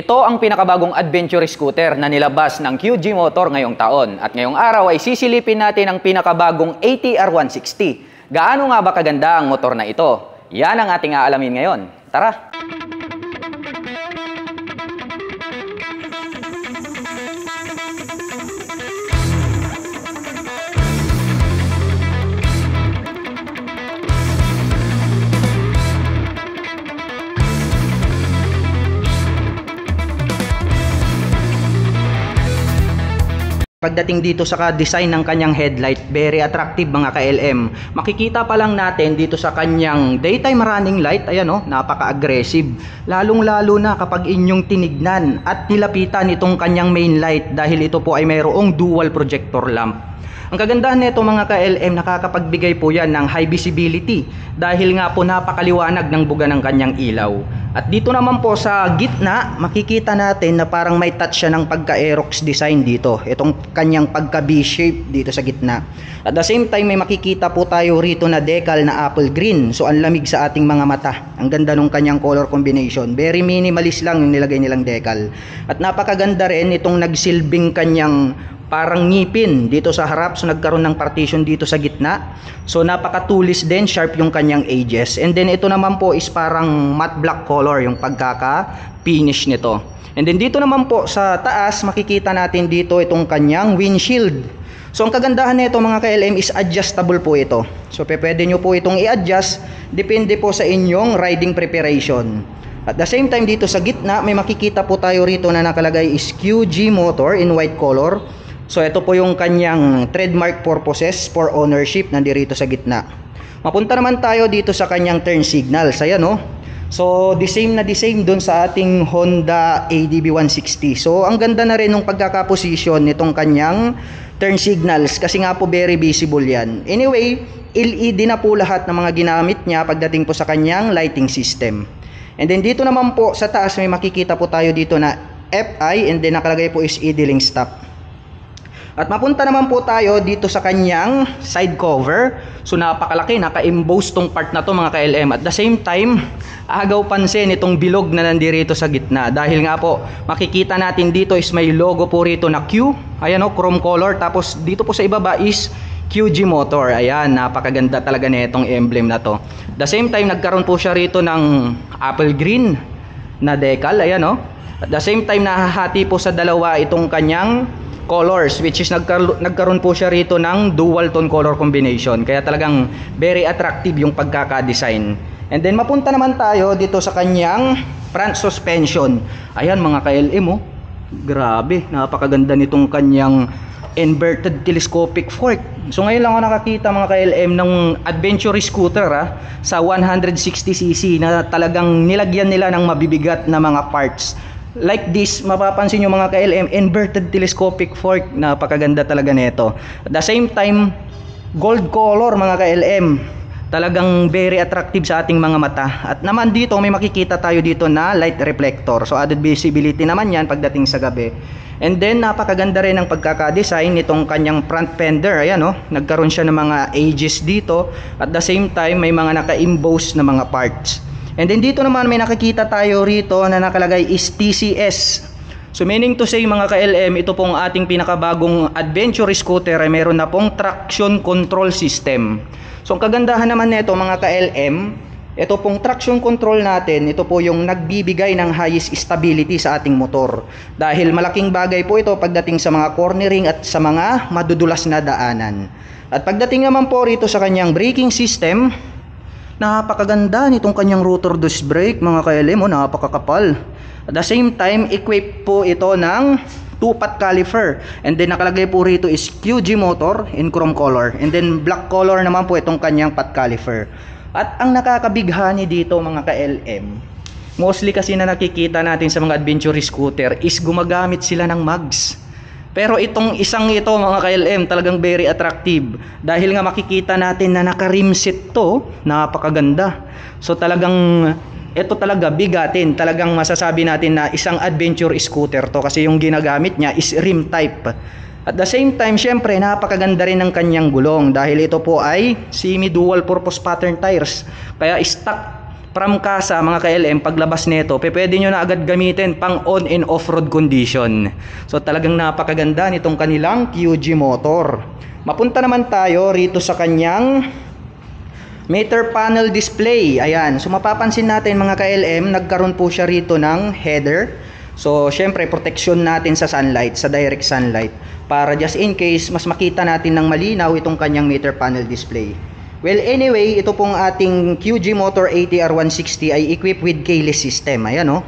Ito ang pinakabagong adventure scooter na nilabas ng QG Motor ngayong taon. At ngayong araw ay sisilipin natin ang pinakabagong ATR 160. Gaano nga ba kaganda ang motor na ito? Yan ang ating aalamin ngayon. Tara! Pagdating dito sa design ng kanyang headlight, very attractive mga ka-LM. Makikita pa lang natin dito sa kanyang daytime running light, ayan o, napaka-aggressive. Lalong-lalo na kapag inyong tinignan at nilapitan itong kanyang main light dahil ito po ay mayroong dual projector lamp. Ang kagandahan nito mga ka-LM, nakakapagbigay po yan ng high visibility dahil nga po napakaliwanag ng buga ng kanyang ilaw. At dito naman po sa gitna, makikita natin na parang may touch siya ng pagka-Aerox design dito. Itong kanyang pagka B-shape dito sa gitna. At the same time, may makikita po tayo rito na decal na apple green. So ang lamig sa ating mga mata. Ang ganda ng kanyang color combination. Very minimalist lang yung nilagay nilang decal. At napakaganda rin itong nagsilbing kanyang parang ngipin dito sa harap, so nagkaroon ng partition dito sa gitna. So napakatulis din, sharp yung kanyang edges. And then ito naman po is parang matte black color yung pagkaka-finish nito. And then dito naman po sa taas, makikita natin dito itong kanyang windshield. So ang kagandahan nito mga ka-LM is adjustable po ito. So pwede nyo po itong i-adjust, depende po sa inyong riding preparation. At the same time dito sa gitna, may makikita po tayo rito na nakalagay is QG Motor in white color. So ito po yung kanyang trademark purposes for ownership nandirito sa gitna. Mapunta naman tayo dito sa kanyang turn signals. Ayan o. So the same dun sa ating Honda ADB 160. So ang ganda na rin ng pagkakaposisyon nitong kanyang turn signals kasi nga po very visible yan. Anyway, LED na po lahat ng mga ginamit niya pagdating po sa kanyang lighting system. And then dito naman po sa taas may makikita po tayo dito na FI and then nakalagay po is idling stop. At mapunta naman po tayo dito sa kanyang side cover. So napakalaki, naka-emboss tong part na to mga ka-LM. At the same time, agaw pansin itong bilog na nandirito sa gitna. Dahil nga po, makikita natin dito is may logo po rito na Q. Ayan o, chrome color. Tapos dito po sa ibaba is QG Motor. Ayan, napakaganda talaga na itong emblem na to. The same time, nagkaroon po siya rito ng apple green na decal. Ayan o. At the same time, nahahati po sa dalawa itong kanyang colors, which is nagkaroon po siya rito ng dual tone color combination, kaya talagang very attractive yung pagkaka-design. And then mapunta naman tayo dito sa kanyang front suspension. Ayan mga ka-LM oh, grabe, napakaganda nitong kanyang inverted telescopic fork. So ngayon lang ako nakakita mga ka-LM ng adventure scooter sa 160cc na talagang nilagyan nila ng mabibigat na mga parts. Like this, mapapansin nyo mga ka-LM, inverted telescopic fork, napakaganda talaga nito. At the same time, gold color mga ka-LM, talagang very attractive sa ating mga mata. At naman dito, may makikita tayo dito na light reflector. So added visibility naman yan pagdating sa gabi. And then napakaganda rin ng pagkaka-design nitong kanyang front fender. Ayan oh, nagkaroon siya ng mga edges dito. At the same time, may mga naka-emboss na mga parts. And then dito naman may nakikita tayo rito na nakalagay is TCS. So meaning to say mga ka-LM, ito pong ating pinakabagong adventure scooter ay meron na pong traction control system. So ang kagandahan naman nito mga ka-LM, ito pong traction control natin, ito po yung nagbibigay ng highest stability sa ating motor. Dahil malaking bagay po ito pagdating sa mga cornering at sa mga madudulas na daanan. At pagdating naman po rito sa kanyang braking system, napakaganda nitong kanyang rotor disc brake mga ka-LM, napakakapal. At the same time, equipped po ito ng 2-pot caliper. And then nakalagay po rito is QG Motor in chrome color. And then black color naman po itong kanyang pot caliper. At ang nakakabighani dito mga ka-LM, mostly kasi na nakikita natin sa mga adventure scooter is gumagamit sila ng mags. Pero itong isang ito mga ka-LM talagang very attractive dahil nga makikita natin na naka-rimset to, napakaganda. So talagang ito talaga bigatin, talagang masasabi natin na isang adventure scooter to kasi yung ginagamit niya is rim type. At the same time, syempre napakaganda rin ng kanyang gulong dahil ito po ay semi-dual purpose pattern tires. Kaya stock from casa mga ka-LM, paglabas nito, pwede nyo na agad gamitin pang on and off-road condition. So talagang napakaganda nitong kanilang QG motor. Mapunta naman tayo rito sa kanyang meter panel display. Ayan, so mapapansin natin mga ka-LM, nagkaroon po siya rito ng header. So syempre protection natin sa sunlight, sa direct sunlight, para just in case mas makita natin ng malinaw itong kanyang meter panel display. Well anyway, ito pong ating QG Motor ATR160 ay equipped with keyless system. Ayan o.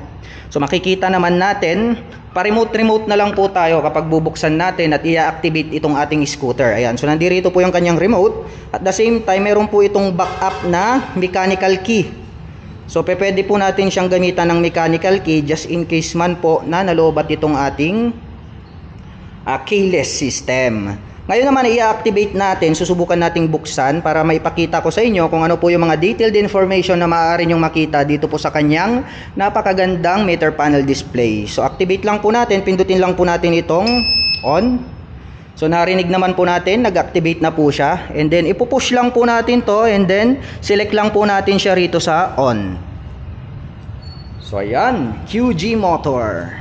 So makikita naman natin, pa-remote na lang po tayo kapag bubuksan natin at i-activate itong ating scooter. Ayan, so nandito po yung kanyang remote. At the same time, meron po itong backup na mechanical key. So pwede po natin siyang gamitan ng mechanical key just in case man po na nalobat itong ating keyless system. Ngayon naman i-activate natin, susubukan nating buksan para maipakita ko sa inyo kung ano po yung mga detailed information na maaari nyong makita dito po sa kanyang napakagandang meter panel display. So activate lang po natin, pindutin lang po natin itong on. So narinig naman po natin, nag-activate na po siya. And then ipupush lang po natin to and then select lang po natin siya rito sa on. So ayan, QG motor.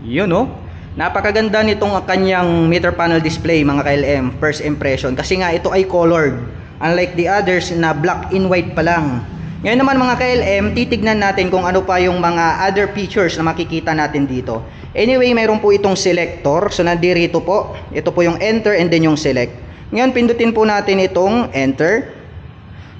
Yun o. Napakaganda nitong kanyang meter panel display mga ka-LM, first impression. Kasi nga ito ay colored. Unlike the others na black and white pa lang. Ngayon naman mga ka-LM, titignan natin kung ano pa yung mga other features na makikita natin dito. Anyway, mayroon po itong selector. So nandirito po, ito po yung enter and then yung select. Ngayon pindutin po natin itong enter.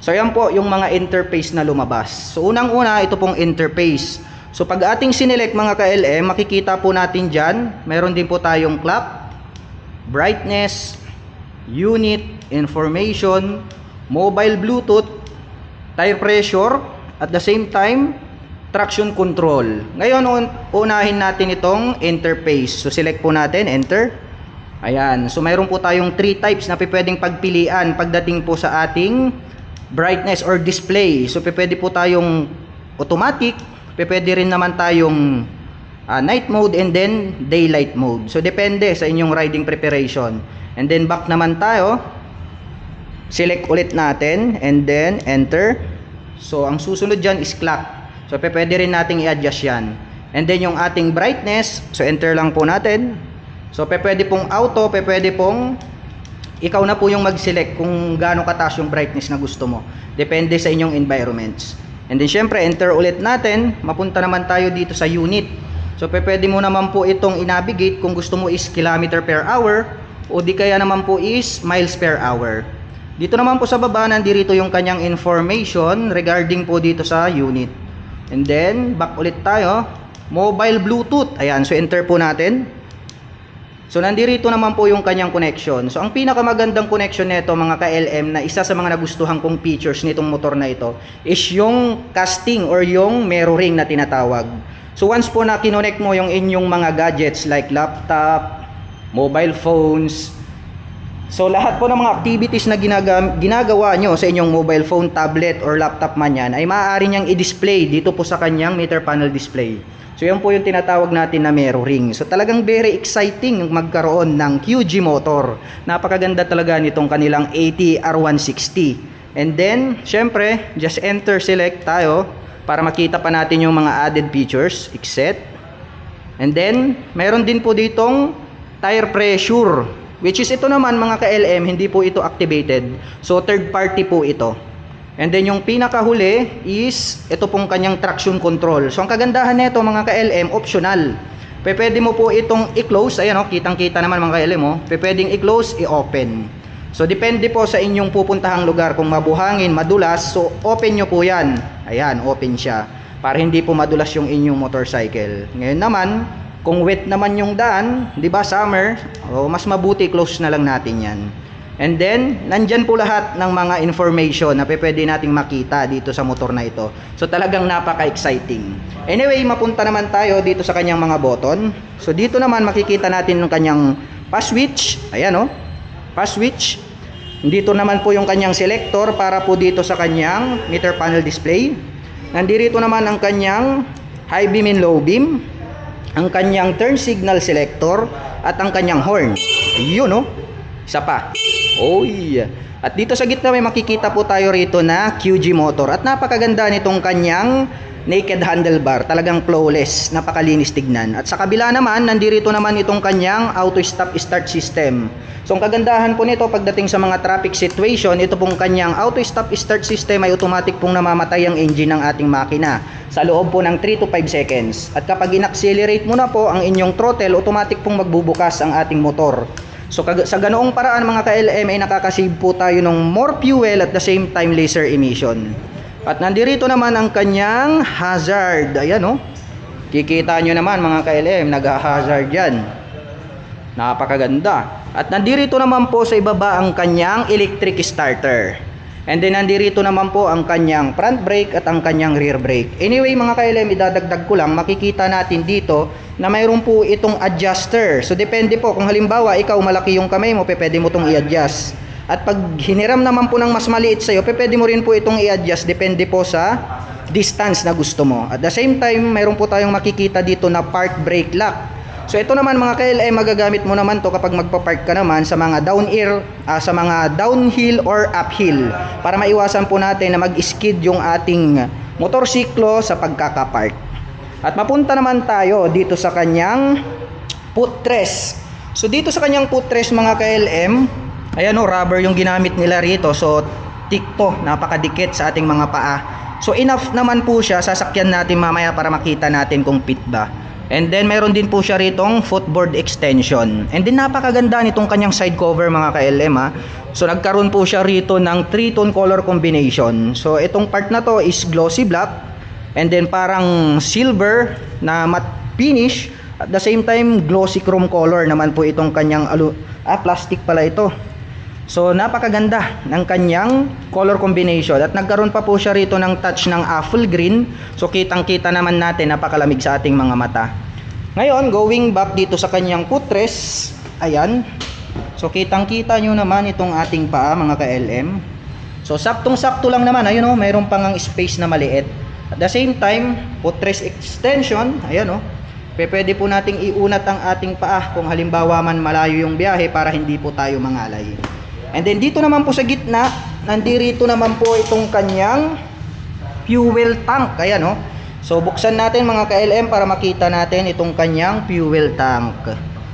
So yan po yung mga interface na lumabas. So unang-una, ito pong interface. So pag ating sinelect mga ka-LM, makikita po natin dyan, mayroon din po tayong clock, brightness, unit, information, mobile Bluetooth, tire pressure, at the same time, traction control. Ngayon, unahin natin itong interface. So select po natin, enter. Ayan, so mayroon po tayong 3 types na pwedeng pagpilian pagdating po sa ating brightness or display. So pwede po tayong automatic, pwede rin naman tayong night mode and then daylight mode. So depende sa inyong riding preparation. And then back naman tayo. Select ulit natin and then enter. So ang susunod dyan is clock. So pwede rin nating i-adjust yan. And then yung ating brightness, so enter lang po natin. So pwede pong auto, pwede pong ikaw na po yung mag-select kung gaano kataas yung brightness na gusto mo. Depende sa inyong environments. And then syempre enter ulit natin, mapunta naman tayo dito sa unit. So pwede mo naman po itong i-navigate kung gusto mo is kilometer per hour o di kaya naman po is miles per hour. Dito naman po sa baba nandirito yung kanyang information regarding po dito sa unit. And then back ulit tayo, mobile Bluetooth. Ayan, so enter po natin. So nandirito naman po yung kanyang connection. So ang pinakamagandang connection nito mga ka-LM na isa sa mga nagustuhan kong features nitong motor na ito is yung casting or yung mirroring na tinatawag. So once po na kinonect mo yung inyong mga gadgets like laptop, mobile phones, so lahat po ng mga activities na ginagawa nyo sa inyong mobile phone, tablet or laptop man yan ay maaari niyang i-display dito po sa kanyang meter panel display. So yan po yung tinatawag natin na mirroring. So talagang very exciting yung magkaroon ng QG motor. Napakaganda talaga nitong kanilang ATR160. And then, syempre, just enter select tayo para makita pa natin yung mga added features. Exit. And then, meron din po ditong tire pressure. Which is ito naman mga ka-LM, hindi po ito activated. So third party po ito. And then yung pinakahuli is ito pong kanyang traction control. So ang kagandahan nito mga ka-LM, optional. Pwede mo po itong i-close. Ayan o, kitang-kita naman mga ka-LM o. Pwedeng i-close, i-open. So depende po sa inyong pupuntahang lugar. Kung mabuhangin, madulas, so open nyo po yan. Ayan, open siya. Para hindi po madulas yung inyong motorcycle. Ngayon naman, kung wet naman yung daan, di ba summer, mas mabuti close na lang natin yan. And then, nandyan po lahat ng mga information na pwede nating makita dito sa motor na ito. So talagang napaka-exciting. Anyway, mapunta naman tayo dito sa kanyang mga button. So dito naman makikita natin yung kanyang pass switch. Ayan o, pass switch. Dito naman po yung kanyang selector para po dito sa kanyang meter panel display. Nandito naman ang kanyang high beam and low beam, ang kanyang turn signal selector at ang kanyang horn. Ayun o, isa pa. Oy. At dito sa gitna may makikita po tayo rito na QG motor. At napakaganda nitong kanyang naked handlebar, talagang flawless, napakalinis tignan. At sa kabila naman, nandirito naman itong kanyang auto stop start system. So ang kagandahan po nito pagdating sa mga traffic situation, ito pong kanyang auto stop start system ay automatic pong namamatay ang engine ng ating makina sa loob po ng 3 to 5 seconds. At kapag in-accelerate mo na po ang inyong throttle, automatic pong magbubukas ang ating motor. So sa ganoong paraan mga ka-LM ay nakakasave po tayo ng more fuel at the same time lesser emission. At nandirito naman ang kanyang hazard. Ayan o. Kikita nyo naman mga ka-LM, nag-hazard yan. Napakaganda. At nandirito naman po sa ibaba ang kanyang electric starter. And then nandirito naman po ang kanyang front brake at ang kanyang rear brake. Anyway mga ka-LM, idadagdag ko lang, makikita natin dito na mayroon po itong adjuster. So depende po, kung halimbawa ikaw malaki yung kamay mo, pwede mo itong i-adjust. At pag hiniram naman po ng mas maliit sa'yo, pwede mo rin po itong i-adjust, depende po sa distance na gusto mo. At the same time, mayroon po tayong makikita dito na park brake lock. So ito naman mga ka-LM, magagamit mo naman to kapag magpa-park ka naman sa mga sa mga downhill or uphill, para maiwasan po natin na mag-skid yung ating motorsiklo sa pagkakapark. At mapunta naman tayo dito sa kanyang footrest. So dito sa kanyang footrest mga ka-LM, ayan o, rubber yung ginamit nila rito. So thick to, napakadikit sa ating mga paa. So enough naman po siya, sasakyan natin mamaya para makita natin kung fit ba. And then meron din po siya ritong footboard extension. And then napakaganda nitong kanyang side cover mga ka-LM ha. So nagkaroon po siya rito ng 3-tone color combination. So itong part na to is glossy black, and then parang silver na matte finish. At the same time glossy chrome color naman po itong kanyang plastic pala ito. So napakaganda ng kanyang color combination. At nagkaroon pa po siya rito ng touch ng apple green. So kitang kita naman natin, napakalamig sa ating mga mata. Ngayon going back dito sa kanyang footrest, ayan. So kitang kita nyo naman itong ating paa mga ka-LM. So saktong sakto lang naman, ayun o, mayroon pang space na maliit. At the same time footrest extension, ayan o, pwede po nating iunat ang ating paa kung halimbawa man malayo yung biyahe para hindi po tayo mangalay. And then dito naman po sa gitna, nandirito naman po itong kanyang fuel tank. Ayan o. So buksan natin mga ka-LM para makita natin itong kanyang fuel tank.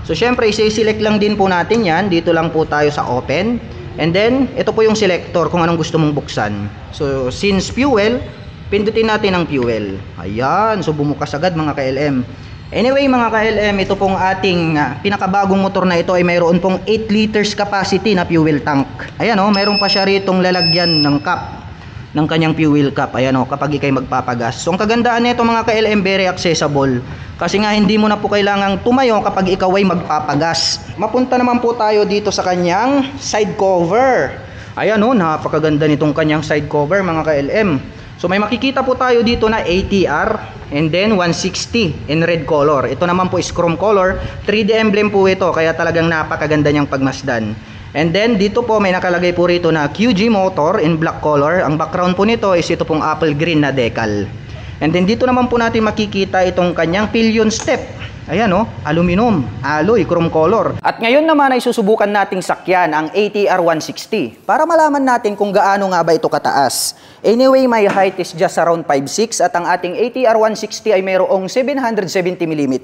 So syempre isi-select lang din po natin yan. Dito lang po tayo sa open. And then ito po yung selector kung anong gusto mong buksan. So since fuel, pindutin natin ang fuel. Ayan. So bumukas agad mga ka-LM. Anyway mga ka-LM, ito pong ating pinakabagong motor na ito ay mayroon pong 8 liters capacity na fuel tank. Ayan o, mayroon pa siya ritong lalagyan ng cap, ng kanyang fuel cap. Ayan o, kapag ikay magpapagas. So ang kagandaan nito mga ka-LM, very accessible. Kasi nga hindi mo na po kailangang tumayo kapag ikaw ay magpapagas. Mapunta naman po tayo dito sa kanyang side cover. Ayan o, napakaganda nitong kanyang side cover mga ka-LM. So may makikita po tayo dito na ATR and then 160 in red color. Ito naman po is chrome color. 3D emblem po ito, kaya talagang napakaganda niyang pagmasdan. And then dito po may nakalagay po rito na QG motor in black color. Ang background po nito is ito pong apple green na decal. And then dito naman po natin makikita itong kanyang pillion step. Ayan o, aluminum, alloy, chrome color. At ngayon naman ay susubukan nating sakyan ang ATR 160 para malaman natin kung gaano nga ba ito kataas. Anyway, my height is just around 5'6" at ang ating ATR 160 ay mayroong 770mm.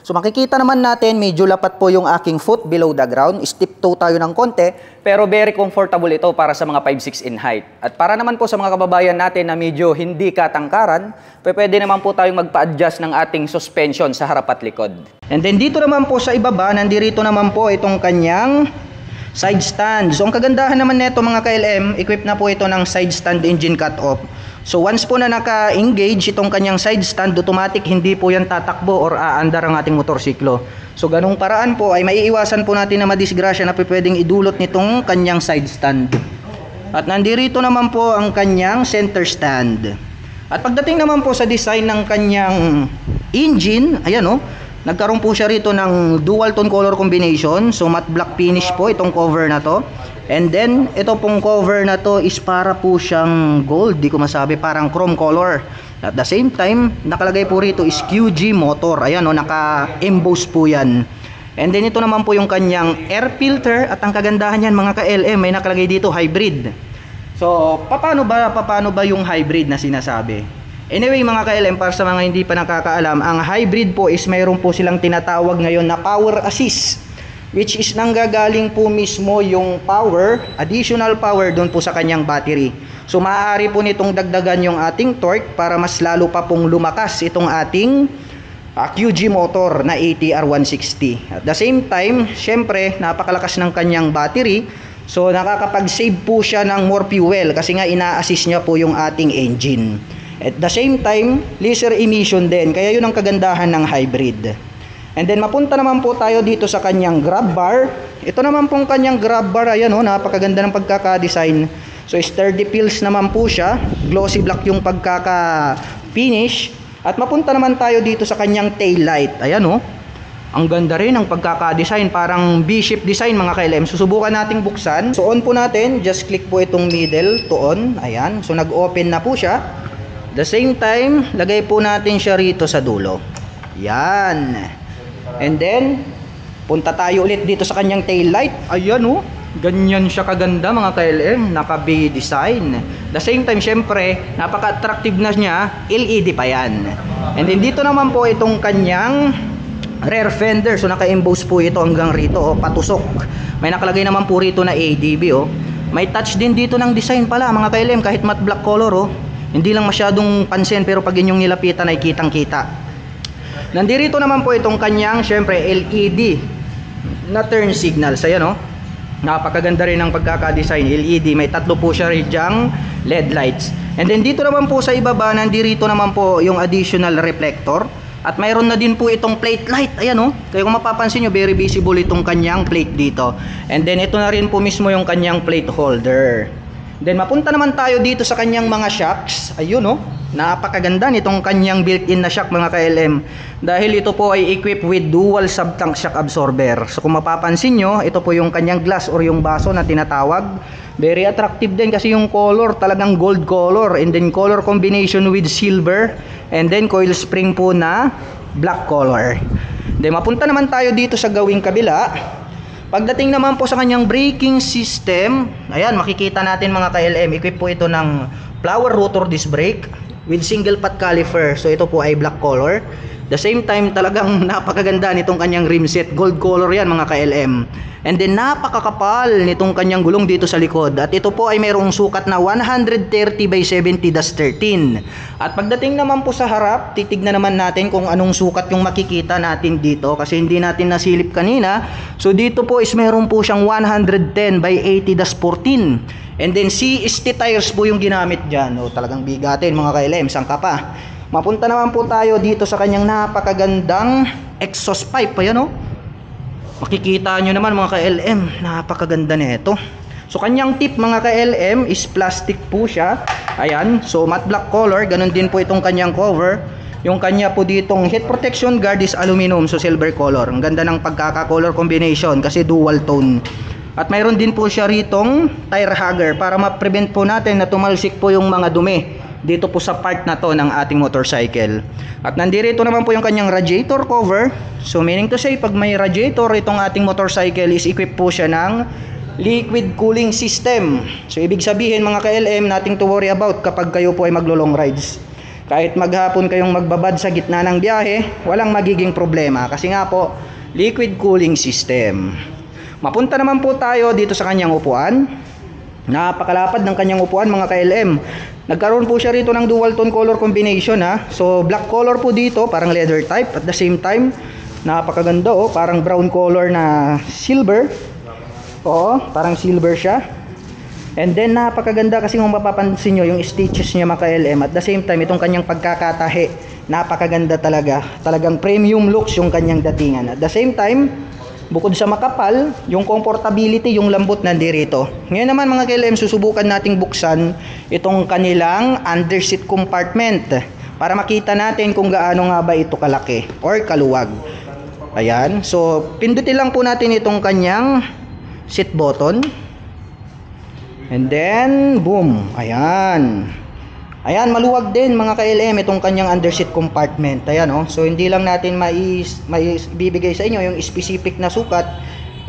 So makikita naman natin medyo lapat po yung aking foot below the ground. Step toe tayo ng konti, pero very comfortable ito para sa mga 5'6" in height. At para naman po sa mga kababayan natin na medyo hindi katangkaran, pwede naman po tayong magpa-adjust ng ating suspension sa harap at likod. And then dito naman po sa ibaba, nandirito naman po itong kanyang side stand. So ang kagandahan naman nito mga ka-LM, equip na po ito ng side stand engine cut-off. So once po na naka-engage itong kanyang side stand, automatic hindi po yan tatakbo or aandar ang ating motorsiklo. So ganung paraan po ay maiiwasan po natin na madisgrasya na pwedeng idulot nitong kanyang side stand. At nandirito naman po ang kanyang center stand. At pagdating naman po sa design ng kanyang engine, ayan o, nagkaroon po siya rito ng dual tone color combination. So matte black finish po itong cover na to. And then ito pong cover na to is para po siyang gold, di ko masabi, parang chrome color. At the same time, nakalagay po rito is QG motor. Ayan o, naka-emboss po yan. And then ito naman po yung kanyang air filter, at ang kagandahan niyan mga ka-LM, may nakalagay dito hybrid. So, paano ba yung hybrid na sinasabi? Anyway mga ka-LM, para sa mga hindi pa nakakaalam, ang hybrid po is mayroon po silang tinatawag ngayon na power assist, which is nanggagaling po mismo yung power, additional power doon po sa kanyang battery. So maaari po nitong dagdagan yung ating torque para mas lalo pa pong lumakas itong ating QG motor na ATR160. At the same time, syempre napakalakas ng kanyang battery, so nakakapag-save po siya ng more fuel kasi nga ina-assist niya po yung ating engine. At the same time, lesser emission din, kaya yun ang kagandahan ng hybrid. And then mapunta naman po tayo dito sa kanyang grab bar. Ito naman pong kanyang grab bar, ayan o, napakaganda ng pagkaka-design. So sturdy feels naman po siya, glossy black yung pagkaka-finish. At mapunta naman tayo dito sa kanyang tail light. Ayan o, ang ganda rin ng pagkaka-design, parang B-shape design mga ka-LM. Susubukan nating buksan. So on po natin, just click po itong middle to on. Ayan, so nag-open na po siya. The same time, lagay po natin siya rito sa dulo. Yan. And then, punta tayo ulit dito sa kanyang tail light. Ayan o, ganyan siya kaganda mga ka-LM, naka-B design. The same time, syempre, napaka-attractive na niya, LED pa yan. And then dito naman po itong kanyang rear fender. So naka-emboss po ito hanggang rito, oh, patusok. May nakalagay naman po rito na ADB, oh. May touch din dito ng design pala mga ka-LM, kahit matte black color, oh. Hindi lang masyadong pansin, pero pag inyong nilapitan ay kitang-kita. Nandito naman po itong kanyang, syempre, LED na turn signals. Ayan, oh. Napakaganda rin ng pagkaka-design. LED, may tatlo po siya ridyang LED lights. And then dito naman po sa ibaba, nandito naman po yung additional reflector. At mayroon na din po itong plate light. Ayan o. Kaya kung mapapansin nyo, very visible itong kanyang plate dito. And then ito na rin po mismo yung kanyang plate holder. Then mapunta naman tayo dito sa kanyang mga shocks. Ayun o. Napakaganda nitong kanyang built-in na shock mga ka-LM. Dahil ito po ay equipped with dual sub-tank shock absorber. So kung mapapansin nyo, ito po yung kanyang glass or yung baso na tinatawag. Very attractive din kasi yung color talagang gold color. And then color combination with silver. And then coil spring po na black color. Then mapunta naman tayo dito sa gawing kabila. Pagdating naman po sa kanyang braking system, ayan makikita natin mga ka-LM, equipped po ito ng flower rotor disc brake with single pot caliper. So ito po ay black color. The same time talagang napakaganda nitong kanyang rim set. Gold color yan mga ka-LM. And then napakakapal nitong kanyang gulong dito sa likod. At ito po ay mayroong sukat na 130/70-13. At pagdating naman po sa harap, titignan naman natin kung anong sukat yung makikita natin dito. Kasi hindi natin nasilip kanina. So dito po is mayroon po siyang 110/80-14. And then CST tires po yung ginamit dyan. O, talagang bigatin mga ka-LM, sangka pa. Mapunta naman po tayo dito sa kanyang napakagandang exhaust pipe. Ayan o. Makikita nyo naman mga ka-LM, napakaganda nito. So kanyang tip mga ka-LM is plastic po siya. Ayan, so matte black color. Ganun din po itong kanyang cover. Yung kanya po ditong head protection guard is aluminum, so silver color. Ang ganda ng pagkaka-color combination kasi dual tone. At mayroon din po siya ritong tire hugger para ma-prevent po natin na tumalsik po yung mga dumi dito po sa part na to ng ating motorcycle. At nandito naman po yung kanyang radiator cover. So meaning to say, pag may radiator itong ating motorcycle is equipped po siya ng liquid cooling system. So ibig sabihin mga ka-LM, nothing to worry about kapag kayo po ay maglo-long rides. Kahit maghapon kayong magbabad sa gitna ng biyahe, walang magiging problema kasi nga po liquid cooling system. Mapunta naman po tayo dito sa kanyang upuan. Napakalapad ng kanyang upuan mga ka-LM. Nagkaroon po siya rito ng dual tone color combination ha. So black color po dito, parang leather type. At the same time, napakaganda oh, parang brown color na silver. Oo, parang silver siya. And then napakaganda kasi kung mapapansin nyo yung stitches niya mga ka-LM. At the same time, itong kanyang pagkakatahi, napakaganda talaga. Talagang premium looks yung kanyang datingan. At the same time, bukod sa makapal, yung comfortability, yung lambot nandirito. Ngayon naman mga ka-LM, susubukan nating buksan itong kanilang underseat compartment para makita natin kung gaano nga ba ito kalaki or kaluwag. Ayan, so pindutin lang po natin itong kanyang seat button. And then, boom, ayan. Ayan, maluwag din mga ka-LM itong kanyang underseat compartment. Ayan, oh. So hindi lang natin bibigay sa inyo yung specific na sukat,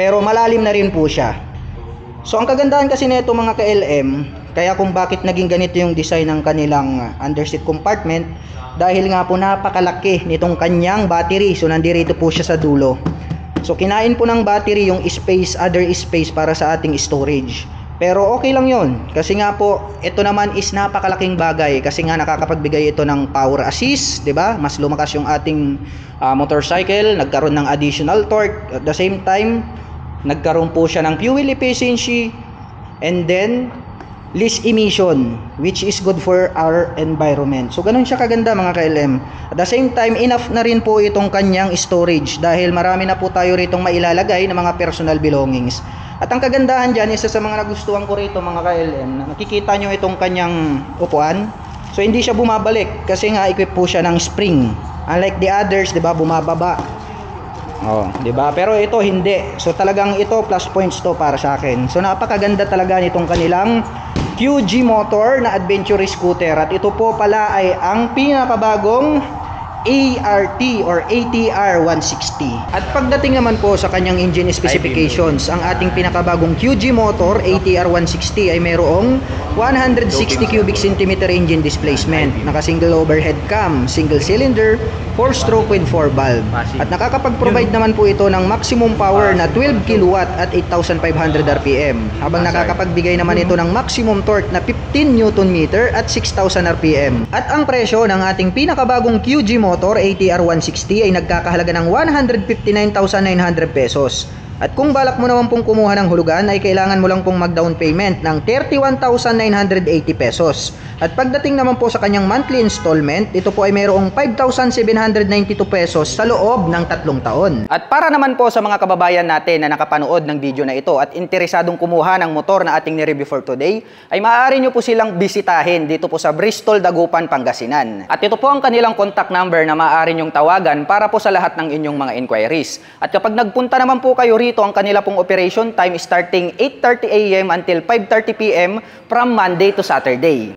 pero malalim na rin po siya. So ang kagandahan kasi nito mga ka-LM, kaya kung bakit naging ganito yung design ng kanilang underseat compartment, dahil nga po napakalaki nitong kanyang battery. So nandirito po siya sa dulo. So kinain po ng battery yung space, other space para sa ating storage. Pero okay lang yon, kasi nga po ito naman is napakalaking bagay, kasi nga nakakapagbigay ito ng power assist, 'di ba? Mas lumakas yung ating motorcycle, nagkaroon ng additional torque, at the same time nagkaroon po siya ng fuel efficiency, and then less emission, which is good for our environment. So ganun siya kaganda mga ka-LM. At the same time, enough na rin po itong kanyang storage, dahil marami na po tayo ritong mailalagay ng mga personal belongings. At ang kagandahan dyan, isa sa mga nagustuhan ko rito mga ka-LM, na nakikita nyo itong kanyang upuan. So hindi siya bumabalik, kasi nga equip po siya ng spring. Unlike the others, 'di ba, bumababa. Oh, 'di ba? Pero ito hindi. So talagang ito plus points to para sa akin. So napakaganda talaga nitong kanilang QG motor na adventure scooter. At ito po pala ay ang pinakabagong ART or ATR 160. At pagdating naman po sa kanyang engine specifications, ang ating pinakabagong QG motor ATR 160 ay mayroong 160 cubic centimeter engine displacement, naka single overhead cam, single cylinder, 4-stroke with 4 valve. At nakakapag-provide naman po ito ng maximum power na 12 kilowatt at 8,500 RPM, habang nakakapagbigay naman ito ng maximum torque na 15 Newton meter at 6,000 RPM. At ang presyo ng ating pinakabagong QG motor ATR 160 ay nagkakahalaga ng 159,900 pesos. At kung balak mo naman pong kumuha ng hulugan, ay kailangan mo lang pong mag-down payment ng 31,980 pesos. At pagdating naman po sa kanyang monthly installment, ito po ay mayroong 5,792 pesos sa loob ng 3 taon. At para naman po sa mga kababayan natin na nakapanood ng video na ito at interesadong kumuha ng motor na ating ni-review for today, ay maaari nyo po silang bisitahin dito po sa Bristol, Dagupan, Pangasinan. At ito po ang kanilang contact number na maaari nyong tawagan para po sa lahat ng inyong mga inquiries. At kapag nagpunta naman po kayo rito, ang kanila pong operation time starting 8:30 AM until 5:30 PM from Monday to Saturday.